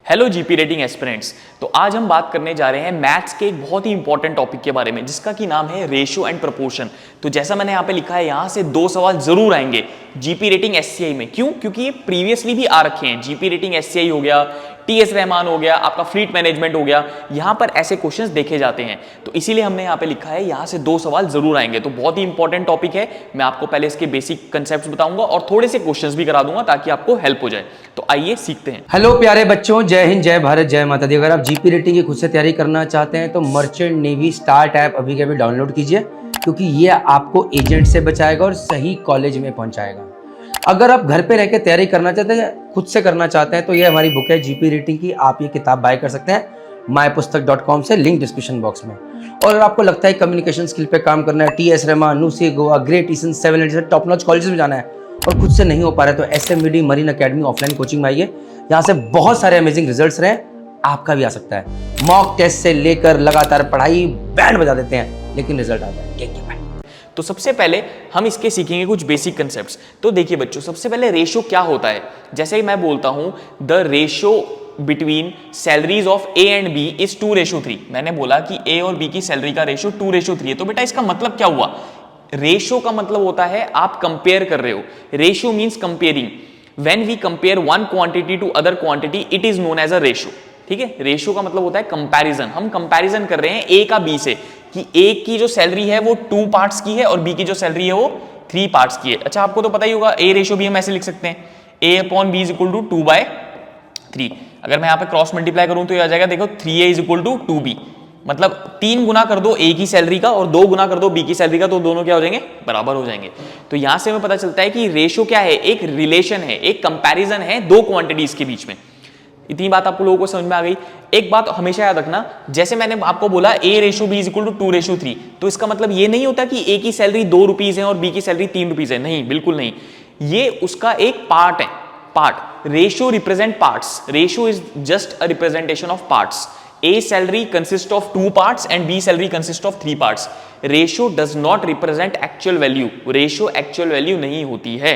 Hello GP rating aspirants. तो आज हम बात करने जा रहे हैं मैथ्स के एक बहुत ही इंपॉर्टेंट टॉपिक के बारे में जिसका की नाम है रेशियो एंड प्रपोर्शन। तो जैसा मैंने यहाँ पे लिखा है, यहाँ से 2 सवाल जरूर आएंगे जीपी रेटिंग एससीआई में। क्यों? क्योंकि ये प्रीवियसली भी आ रखे हैं। जीपी रेटिंग एससीआई हो गया, टीएस रहमान हो गया, आपका फ्लीट मैनेजमेंट हो गया, यहाँ पर ऐसे क्वेश्चंस देखे जाते हैं। तो इसीलिए हमने यहाँ पे लिखा है यहाँ से 2 सवाल जरूर आएंगे। तो बहुत ही इंपॉर्टेंट टॉपिक है। मैं आपको पहले इसके बेसिक कंसेप्ट्स बताऊंगा और थोड़े से क्वेश्चंस भी करा दूंगा ताकि आपको हेल्प हो जाए। तो आइए सीखते हैं। हेलो प्यारे बच्चों, जय हिंद, जय भारत, जय माता दी। अगर आप जीपी रेटिंग की खुद से तैयारी करना चाहते हैं तो मर्चेंट नेवी स्टार्ट ऐप अभी के अभी डाउनलोड कीजिए, क्योंकि ये आपको एजेंट से बचाएगा और सही कॉलेज में पहुंचाएगा। अगर आप घर पे रह के तैयारी करना चाहते हैं, खुद से करना चाहते हैं, तो ये हमारी बुक है जीपी रेटिंग की। आप ये किताब बाय कर सकते हैं mypustak.com से, लिंक डिस्क्रिप्शन बॉक्स में। और अगर आपको लगता है कम्युनिकेशन स्किल पे काम करना है, टीएस रहमान, नुसी गोवा, ग्रेट ईस्टर्न, 7 जैसे टॉप नॉच कॉलेजेस में जाना है और खुद से नहीं हो पा रहा है, तो एसएमबीडी मरीन अकेडमी ऑफलाइन कोचिंग में आइए। यहाँ से बहुत सारे अमेजिंग रिजल्ट्स रहे, आपका भी आ सकता है। मॉक टेस्ट से लेकर लगातार पढ़ाई बैंड बजा देते हैं, लेकिन रिजल्ट आता है। Take care. तो सबसे पहले हम इसके सीखेंगे कुछ बेसिक कंसेप्ट्स। तो देखिए बच्चों, सबसे पहले रेशियो क्या होता है। जैसे ही मैं बोलता हूं the ratio between salaries of A and B is 2:3। मैंने बोला कि ए और बी की सैलरी का रेशियो 2:3 है। तो बेटा इसका मतलब क्या हुआ? रेशियो का मतलब होता है आप कंपेयर कर रहे हो। Ratio means comparing. When we compare one quantity to other quantity it is known as a ratio. ठीक है, रेशियो का मतलब होता है कंपैरिजन। हम कंपैरिजन कर रहे हैं ए का बी से, कि ए की जो सैलरी है वो 2 पार्ट्स की है और बी की जो सैलरी है वो 3 पार्ट्स की है। अच्छा, आपको तो पता ही होगा ए रेशियो भी हम ऐसे लिख सकते हैं, A upon B is equal to 2/3। अगर मैं यहाँ पे क्रॉस मल्टीप्लाई करूं तो ये आ जाएगा, देखो 3a is equal to 2b। मतलब 3 गुना कर दो ए की सैलरी का और 2 गुना कर दो बी की सैलरी का, तो दोनों क्या हो जाएंगे? बराबर हो जाएंगे। तो यहां से हमें पता चलता है कि रेशियो क्या है? एक रिलेशन है, एक कंपैरिजन है दो क्वांटिटीज के बीच में। इतनी बात आपको लोगों को समझ में आ गई। एक बात हमेशा याद रखना, जैसे मैंने आपको बोला A ratio B is equal to 2:3, तो इसका मतलब ये नहीं होता कि ए की सैलरी 2 रुपीज है और बी की सैलरी 3 रुपीज है। नहीं, बिल्कुल नहीं। ये उसका एक पार्ट है। Part ratio represent parts. Ratio is just a representation of parts. A salary consists of 2 parts and B salary consists of 3 parts. Ratio does not represent actual value. Ratio actual value नहीं होती है।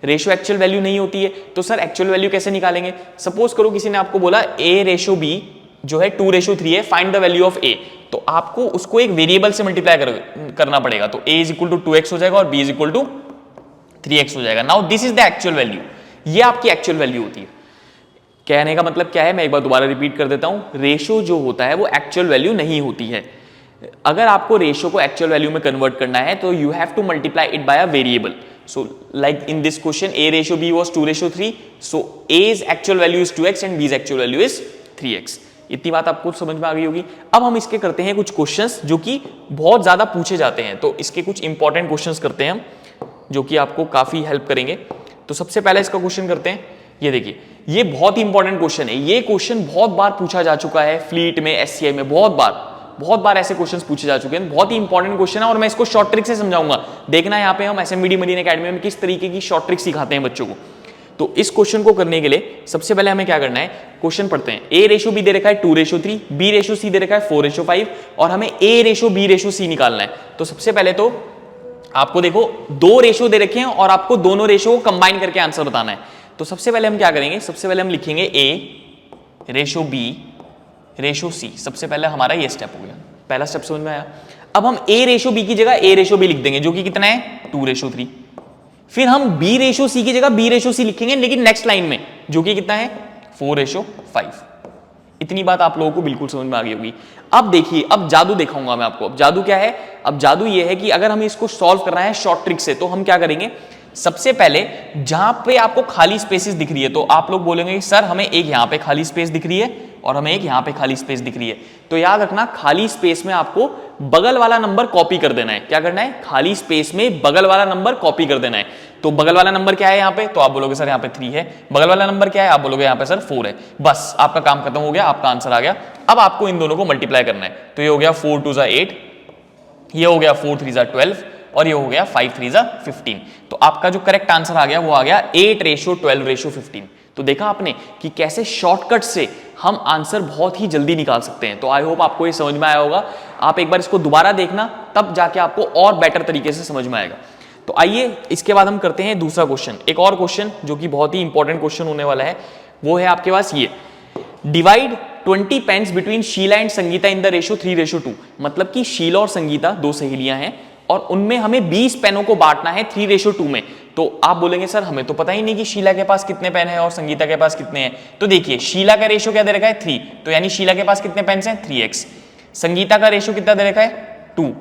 Ratio actual value नहीं होती है, तो sir actual value कैसे निकालेंगे? Suppose करो किसी ने आपको बोला A रेशियो B जो है 2:3 है, find the value of A। तो आपको उसको एक वेरिएबल से मल्टीप्लाई करना पड़ेगा। तो A is equal to 2x हो जाएगा और B is equal to 3x हो जाएगा। Now this is the actual value. ये आपकी एक्चुअल वैल्यू होती है। कहने का मतलब क्या है, मैं एक बार दोबारा रिपीट कर देता हूं। रेशियो जो होता है वो एक्चुअल वैल्यू नहीं होती है। अगर आपको रेशियो को एक्चुअल वैल्यू में कन्वर्ट करना है तो you have to multiply it by a variable. So like in this question A ratio B was 2:3, so A's actual value is 2x and B's actual value is 3x। इतनी बात आपको समझ में आ गई होगी। अब हम इसके करते हैं कुछ क्वेश्चंस जो कि बहुत ज्यादा पूछे जाते हैं। तो इसके कुछ इंपॉर्टेंट क्वेश्चंस करते हैं हम, जो कि आपको काफी हेल्प करेंगे। तो सबसे पहले इसका क्वेश्चन करते हैं। ये देखिए, ये बहुत ही इंपॉर्टेंट क्वेश्चन है। ये क्वेश्चन बहुत बार पूछा जा चुका है फ्लीट में, एससीआई में, बहुत बार ऐसे क्वेश्चंस पूछे जा चुके हैं। बहुत ही इंपॉर्टेंट क्वेश्चन है और मैं इसको शॉर्ट ट्रिक से समझाऊंगा। देखना यहाँ पे हम एसएमबीडी मरीन अकेडमी में किस तरीके की शॉर्ट ट्रिक सिखाते हैं बच्चों को। तो इस क्वेश्चन को करने के लिए सबसे पहले हमें क्या करना है, क्वेश्चन पढ़ते हैं। ए रेशियो बी दे रखा है 2:3, बी रेशियो सी दे रखा है 4:5 और हमें A ratio B ratio C निकालना है। तो सबसे पहले तो आपको देखो 2 रेशियो दे रखे हैं और आपको दोनों रेशियो को कंबाइन करके आंसर बताना है। तो सबसे पहले हम क्या करेंगे, सबसे पहले हम लिखेंगे A ratio B ratio C. सबसे पहले हमारा ये स्टेप हो गया, पहला स्टेप समझ में आया। अब हम ए रेशियो बी की जगह ए रेशियो बी लिख देंगे, जो कि कितना है 2:3। फिर हम बी रेशियो सी की जगह बी रेशियो सी लिखेंगे, लेकिन नेक्स्ट लाइन में, जो कि कितना है 4:5। इतनी बात आप लोगों को बिल्कुल समझ में आ गई होगी। अब देखिए, अब जादू दिखाऊंगा मैं आपको। अब जादू क्या है? अब जादू ये है कि अगर हमें इसको सॉल्व करना है शॉर्ट ट्रिक से, तो हम क्या करेंगे, सबसे पहले जहां पे आपको खाली स्पेसेस दिख रही है, तो आप लोग बोलेंगे सर हमें एक यहां पे खाली स्पेस दिख रही है और हमें एक यहां पे खाली स्पेस दिख रही है। तो याद रखना, खाली स्पेस में आपको बगल वाला नंबर कॉपी कर देना है। क्या करना है? खाली स्पेस में बगल वाला नंबर कॉपी कर देना है। तो बगल वाला नंबर क्या है यहाँ पे? तो आप बोलोगे सर यहाँ पे 3 है। बगल वाला नंबर क्या है? आप बोलोगे यहाँ पे सर 4 है। बस आपका काम खत्म हो गया, आपका आंसर आ गया। अब आपको इन दोनों को मल्टीप्लाई करना है। तो ये हो गया 4 2 8, ये हो गया 4 3 12 और ये हो गया 5 3 15। तो आपका जो करेक्ट आंसर आ गया वो आ गया 8:12:15। तो देखा आपने कि कैसे शॉर्टकट से हम आंसर बहुत ही जल्दी निकाल सकते हैं। तो आई होप आपको ये समझ में आया होगा। आप एक बार इसको दोबारा देखना, तब जाके आपको और बेटर तरीके से समझ में आएगा। तो आइए इसके बाद हम करते हैं दूसरा क्वेश्चन। एक और क्वेश्चन जो कि बहुत ही इंपॉर्टेंट क्वेश्चन होने वाला है, वो है आपके पास ये। Divide 20 pens between Sheela and Sangeeta in the ratio 3:2। मतलब कि शीला और संगीता दो सहेलियां हैं और उनमें हमें 20 पेनों को बांटना है 3:2 में। तो आप बोलेंगे सर हमें तो पता ही नहीं कि शीला के पास कितने पेन है और संगीता के पास कितने हैं। तो देखिए शीला का रेशो क्या दे रखा है 3, तो यानी शीला के पास कितने पेन्स हैं 3x। संगीता का रेशो कितना दे रखा है 2,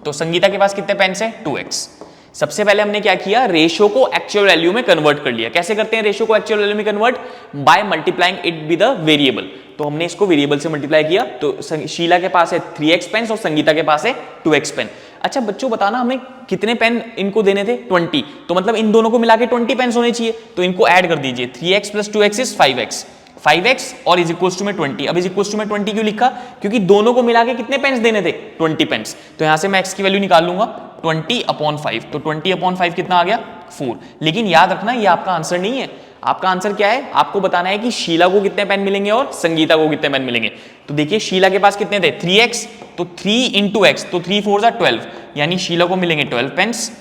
तो संगीता के पास कितने पेन्स हैं 2x। सबसे पहले हमने क्या किया, रेशो को एक्चुअल वैल्यू में कन्वर्ट कर लिया। कैसे करते हैं रेशो को एक्चुअल वैल्यू में convert? By multiplying it with the variable. तो हमने इसको वेरिएबल से मल्टीप्लाई किया, तो शीला के पास है 3x पेन्स और संगीता के पास है 2x पेन। अच्छा बच्चों बताना हमें कितने पेन इनको देने थे 20, तो मतलब इन दोनों को मिला के 20 पेन्स होने चाहिए। तो इनको ऐड कर दीजिए, 3x plus 2x is 5x और इज इक्वल्स टू में 20। अब इज इक्वल्स टू में 20 क्यों लिखा? क्योंकि दोनों को मिला के कितने पेन्स देने थे 20 पेन्स। तो यहां से मैं x की वैल्यू निकाल लूंगा 20/5, तो 20/5 कितना आ गया 4। लेकिन याद रखना ये आपका आंसर नहीं है। आपका आंसर क्या है? आपको बताना है कि शीला को कितने पेन मिलेंगे और संगीता को कितने पेन मिलेंगे। तो देखिए शीला के पास कितने थे 3x, तो 3 into x, तो 3 4 12, यानी शीला को मिलेंगे 12 पेन्स,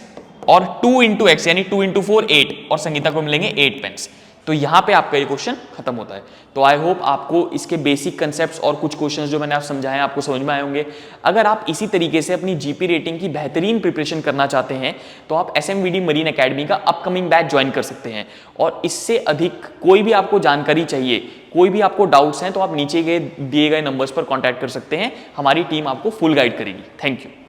और 2 into x यानी 2 into 4 8, और संगीता को मिलेंगे 8 पेन्स। तो यहां पे आपका ये क्वेश्चन खत्म होता है। तो आई होप आपको इसके बेसिक कंसेप्ट्स और कुछ क्वेश्चंस जो मैंने आप समझाए हैं आपको समझ में आए होंगे। अगर आप इसी तरीके से अपनी जीपी रेटिंग की बेहतरीन प्रिपरेशन करना चाहते हैं तो आप SMVD मरीन एकेडमी का अपकमिंग बैच ज्वाइन कर सकते हैं। और इससे अधिक कोई भी आपको जानकारी चाहिए, कोई भी आपको डाउट्स हैं, तो आप नीचे के दिए गए नंबर्स पर कॉन्टैक्ट कर सकते हैं। हमारी टीम आपको फुल गाइड करेगी। Thank you.